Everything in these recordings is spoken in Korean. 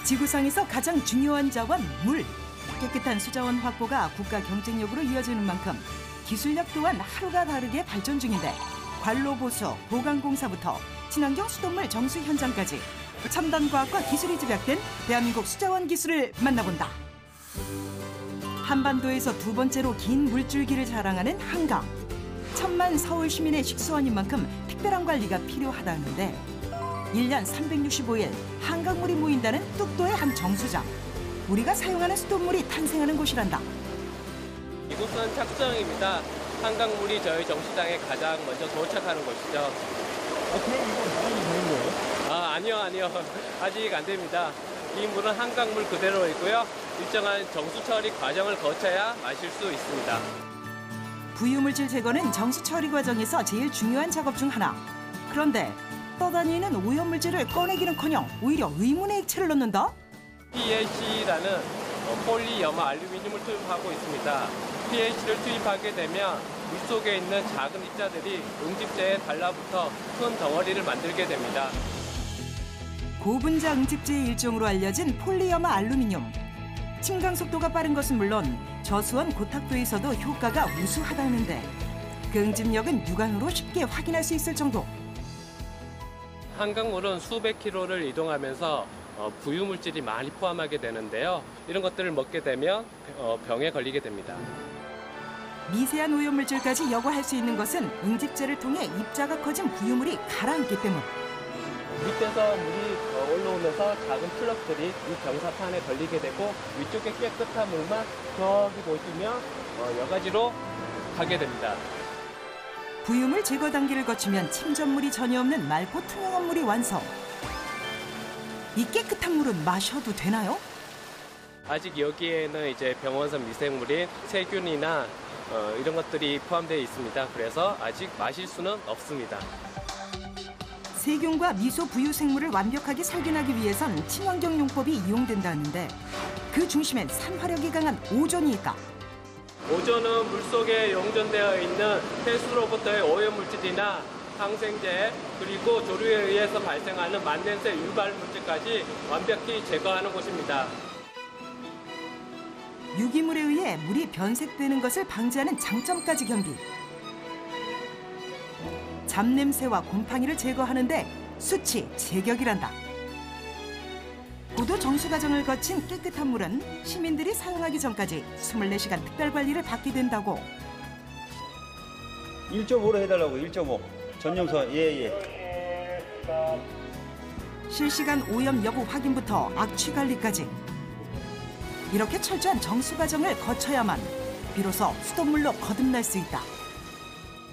지구상에서 가장 중요한 자원, 물. 깨끗한 수자원 확보가 국가 경쟁력으로 이어지는 만큼 기술력 또한 하루가 다르게 발전 중인데 관로보수, 보강공사부터 친환경 수돗물 정수 현장까지 첨단 과학과 기술이 집약된 대한민국 수자원 기술을 만나본다. 한반도에서 두 번째로 긴 물줄기를 자랑하는 한강. 1,000만 서울 시민의 식수원인 만큼 특별한 관리가 필요하다는데 1년 365일 한강물이 모인다는 뚝도의 한 정수장. 우리가 사용하는 수돗물이 탄생하는 곳이란다. 이곳은 착수장입니다. 한강물이 저희 정수장에 가장 먼저 도착하는 곳이죠. 그럼 이거 많이 되는 거예요? 아니요. 아직 안 됩니다. 이 물은 한강물 그대로 있고요. 일정한 정수 처리 과정을 거쳐야 마실 수 있습니다. 부유물질 제거는 정수 처리 과정에서 제일 중요한 작업 중 하나. 그런데 떠다니는 오염물질을 꺼내기는커녕 오히려 의문의 액체를 넣는다? PH라는 폴리염화 알루미늄을 투입하고 있습니다. PH를 투입하게 되면 물속에 있는 작은 입자들이 응집제에 달라붙어 큰 덩어리를 만들게 됩니다. 고분자 응집제의 일종으로 알려진 폴리염화 알루미늄. 침강 속도가 빠른 것은 물론 저수원 고탁도에서도 효과가 우수하다는데 그 응집력은 육안으로 쉽게 확인할 수 있을 정도. 한강물은 수백 킬로를 이동하면서 부유물질이 많이 포함하게 되는데요. 이런 것들을 먹게 되면 병에 걸리게 됩니다. 미세한 오염물질까지 여과할 수 있는 것은 응집제를 통해 입자가 커진 부유물이 가라앉기 때문. 밑에서 물이 올라오면서 작은 플럭들이 이 경사판에 걸리게 되고 위쪽에 깨끗한 물만 저기 보시면 여가지로 가게 됩니다. 부유물 제거 단계를 거치면 침전물이 전혀 없는 맑고 투명한 물이 완성. 이 깨끗한 물은 마셔도 되나요? 아직 여기에는 이제 병원산 미생물인 세균이나 이런 것들이 포함되어 있습니다. 그래서 아직 마실 수는 없습니다. 세균과 미소 부유 생물을 완벽하게 살균하기 위해선 친환경 용법이 이용된다는데 그 중심엔 산화력이 강한 오존이 있다. 오존은 물속에 용존되어 있는 폐수로부터의 오염물질이나 항생제 그리고 조류에 의해서 발생하는 만냄새 유발물질까지 완벽히 제거하는 곳입니다. 유기물에 의해 물이 변색되는 것을 방지하는 장점까지 겸비. 잡냄새와 곰팡이를 제거하는데 수치, 제격이란다. 고도 정수 과정을 거친 깨끗한 물은 시민들이 사용하기 전까지 24시간 특별 관리를 받게 된다고. 1.5로 해달라고, 1.5. 전용서, 예. 실시간 오염 여부 확인부터 악취 관리까지. 이렇게 철저한 정수 과정을 거쳐야만 비로소 수돗물로 거듭날 수 있다.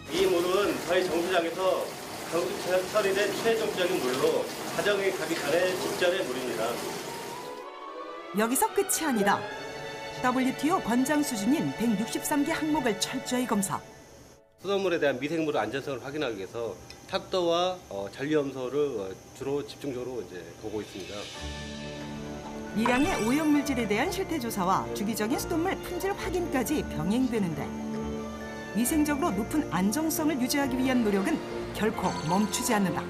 이 물은 저희 정수장에서 강수 처리된 최종적인 물로 가정에 가기 전에 직전의 물입니다. 여기서 끝이 아니다. WTO 권장 수준인 163개 항목을 철저히 검사. 수돗물에 대한 미생물 안전성을 확인하기 위해서 탁도와 잔류염소를 주로 집중적으로 이제 보고 있습니다. 미량의 오염물질에 대한 실태 조사와 주기적인 수돗물 품질 확인까지 병행되는데 위생적으로 높은 안정성을 유지하기 위한 노력은 결코 멈추지 않는다.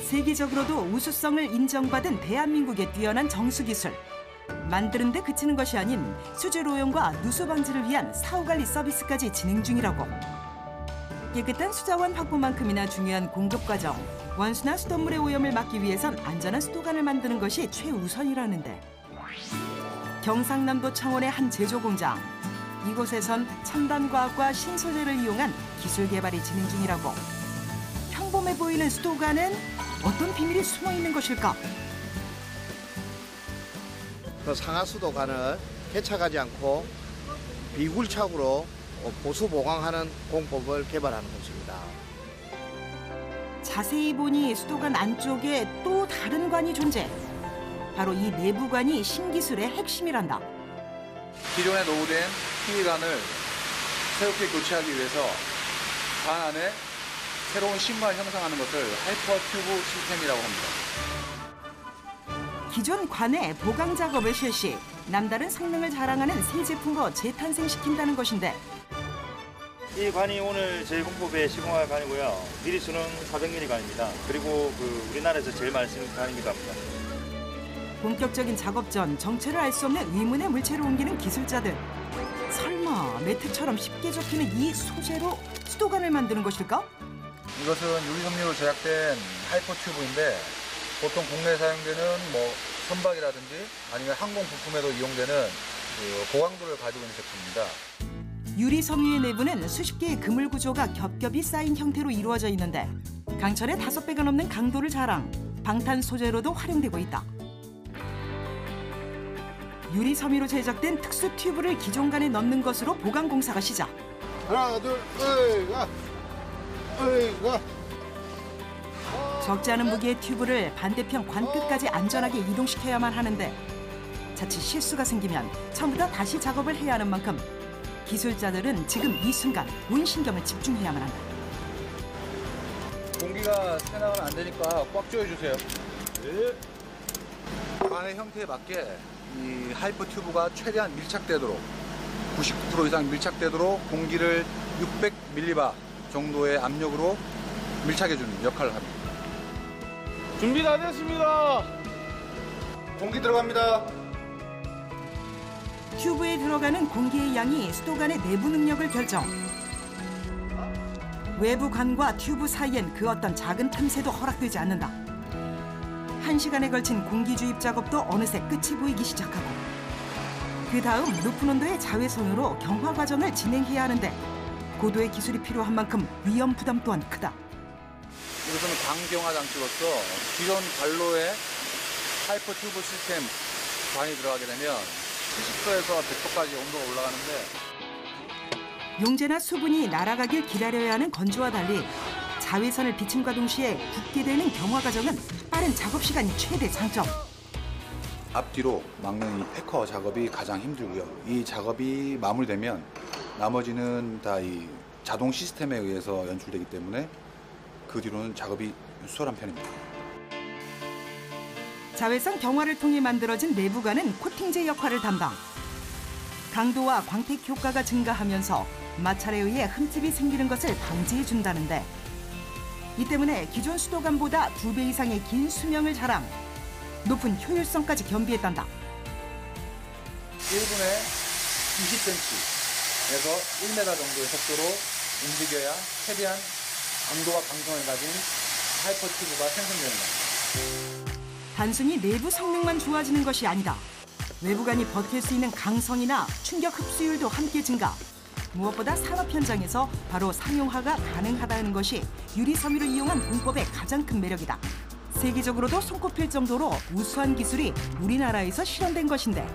세계적으로도 우수성을 인정받은 대한민국의 뛰어난 정수기술. 만드는 데 그치는 것이 아닌 수질 오염과 누수 방지를 위한 사후관리 서비스까지 진행 중이라고. 깨끗한 수자원 확보만큼이나 중요한 공급 과정. 원수나 수돗물의 오염을 막기 위해선 안전한 수도관을 만드는 것이 최우선이라는데. 경상남도 창원의 한 제조 공장. 이곳에선 첨단 과학과 신소재를 이용한 기술 개발이 진행 중이라고. 평범해 보이는 수도관은 어떤 비밀이 숨어 있는 것일까? 그 상하수도관을 개착하지 않고 비굴착으로 보수 보강하는 공법을 개발하는 것입니다. 자세히 보니 수도관 안쪽에 또 다른 관이 존재. 바로 이 내부관이 신기술의 핵심이란다. 기존에 노후된 PE관을 새롭게 교체하기 위해서 관 안에 새로운 신관을 형성하는 것을 하이퍼 튜브 시스템이라고 합니다. 기존 관에 보강 작업을 실시, 남다른 성능을 자랑하는 새 제품으로 재탄생시킨다는 것인데 이 관이 오늘 저희 공법에 시공할 관이고요. 미리수는 400mm 관입니다. 그리고 우리나라에서 제일 많이 쓰는 관이기도 합니다. 본격적인 작업 전 정체를 알 수 없는 의문의 물체를 옮기는 기술자들. 설마 매트처럼 쉽게 접히는 이 소재로 수도관을 만드는 것일까? 이것은 유리 섬유로 제작된 하이퍼 튜브인데 보통 국내에 사용되는 선박이라든지 아니면 항공 부품에도 이용되는 고강도를 가지고 있는 제품입니다. 유리 섬유의 내부는 수십 개의 그물 구조가 겹겹이 쌓인 형태로 이루어져 있는데 강철의 5배가 넘는 강도를 자랑, 방탄 소재로도 활용되고 있다. 유리 섬유로 제작된 특수 튜브를 기종간에 넣는 것으로 보강 공사가 시작. 하나, 둘, 으이가. 적지 않은 무게의 튜브를 반대편 관 끝까지 안전하게 이동시켜야만 하는데 자칫 실수가 생기면 처음부터 다시 작업을 해야 하는 만큼 기술자들은 지금 이 순간 온 신경을 집중해야만 한다. 공기가 새나가면 안 되니까 꽉 조여주세요. 관의 형태에 맞게 이 하이퍼 튜브가 최대한 밀착되도록 99% 이상 밀착되도록 공기를 600mbar 정도의 압력으로 밀착해주는 역할을 합니다. 준비 다 됐습니다. 공기 들어갑니다. 튜브에 들어가는 공기의 양이 수도관의 내부 능력을 결정. 외부 관과 튜브 사이엔 그 어떤 작은 틈새도 허락되지 않는다. 1시간에 걸친 공기 주입 작업도 어느새 끝이 보이기 시작하고 그 다음 높은 온도의 자외선으로 경화 과정을 진행해야 하는데 고도의 기술이 필요한 만큼 위험 부담 또한 크다. 이것은 강경화 장치로서 기존 관로에 하이퍼 튜브 시스템 관이 들어가게 되면 70도에서 100도까지 온도가 올라가는데 용재나 수분이 날아가길 기다려야 하는 건조와 달리 자외선을 비침과 동시에 붓게 되는 경화 과정은 빠른 작업 시간이 최대 장점. 앞뒤로 막는 이 패커 작업이 가장 힘들고요. 이 작업이 마무리되면 나머지는 다 이 자동 시스템에 의해서 연출되기 때문에 그 뒤로는 작업이 수월한 편입니다. 자외선 경화를 통해 만들어진 내부관은 코팅제 역할을 담당. 강도와 광택 효과가 증가하면서 마찰에 의해 흠집이 생기는 것을 방지해 준다는데 이 때문에 기존 수도관보다 2배 이상의 긴 수명을 자랑, 높은 효율성까지 겸비했단다. 1분에 20cm에서 1m 정도의 속도로 움직여야 최대한 강도와 강성을 가진 하이퍼 튜브가 생성되는 겁니다. 단순히 내부 성능만 좋아지는 것이 아니다. 외부관이 버틸 수 있는 강성이나 충격 흡수율도 함께 증가. 무엇보다 산업 현장에서 바로 상용화가 가능하다는 것이 유리 섬유를 이용한 공법의 가장 큰 매력이다. 세계적으로도 손꼽힐 정도로 우수한 기술이 우리나라에서 실현된 것인데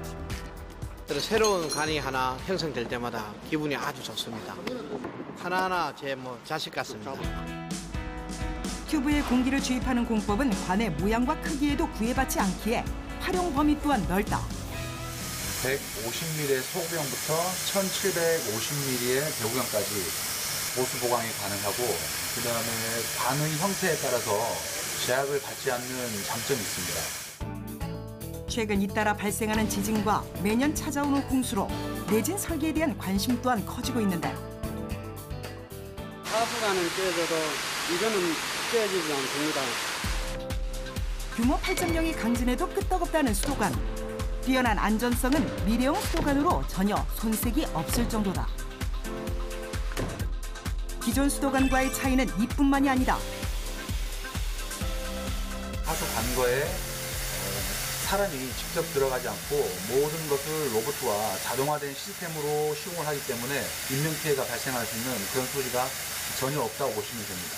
새로운 관이 하나 형성될 때마다 기분이 아주 좋습니다. 하나하나 제 자식 같습니다. 튜브에 공기를 주입하는 공법은 관의 모양과 크기에도 구애받지 않기에 활용 범위 또한 넓다. 150mm의 소구형부터 1750mm의 배구형까지 보수 보강이 가능하고 그다음에 관의 형태에 따라서 제약을 받지 않는 장점이 있습니다. 최근 잇따라 발생하는 지진과 매년 찾아오는 홍수로 내진 설계에 대한 관심 또한 커지고 있는데 하수관은 떼져도 이거는 떼지지 않습니다. 규모 8.0이 강진해도 끄떡없다는 수도관. 뛰어난 안전성은 미래형 수도관으로 전혀 손색이 없을 정도다. 기존 수도관과의 차이는 이뿐만이 아니다. 하수 관거에 사람이 직접 들어가지 않고 모든 것을 로봇과 자동화된 시스템으로 시공을 하기 때문에 인명 피해가 발생할 수 있는 그런 소지가 전혀 없다고 보시면 됩니다.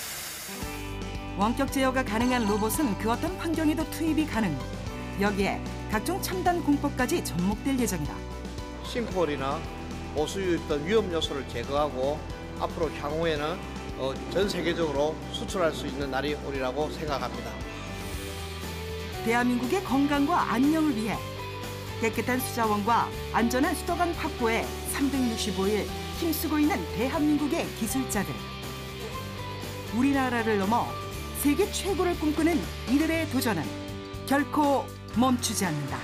원격 제어가 가능한 로봇은 그 어떤 환경에도 투입이 가능. 여기에 각종 첨단 공법까지 접목될 예정이다. 싱크홀이나 보수 유입된 위험 요소를 제거하고 앞으로 향후에는 전 세계적으로 수출할 수 있는 날이 오리라고 생각합니다. 대한민국의 건강과 안녕을 위해 깨끗한 수자원과 안전한 수도관 확보에 365일 힘쓰고 있는 대한민국의 기술자들. 우리나라를 넘어 세계 최고를 꿈꾸는 이들의 도전은 결코 멈추지 않는다.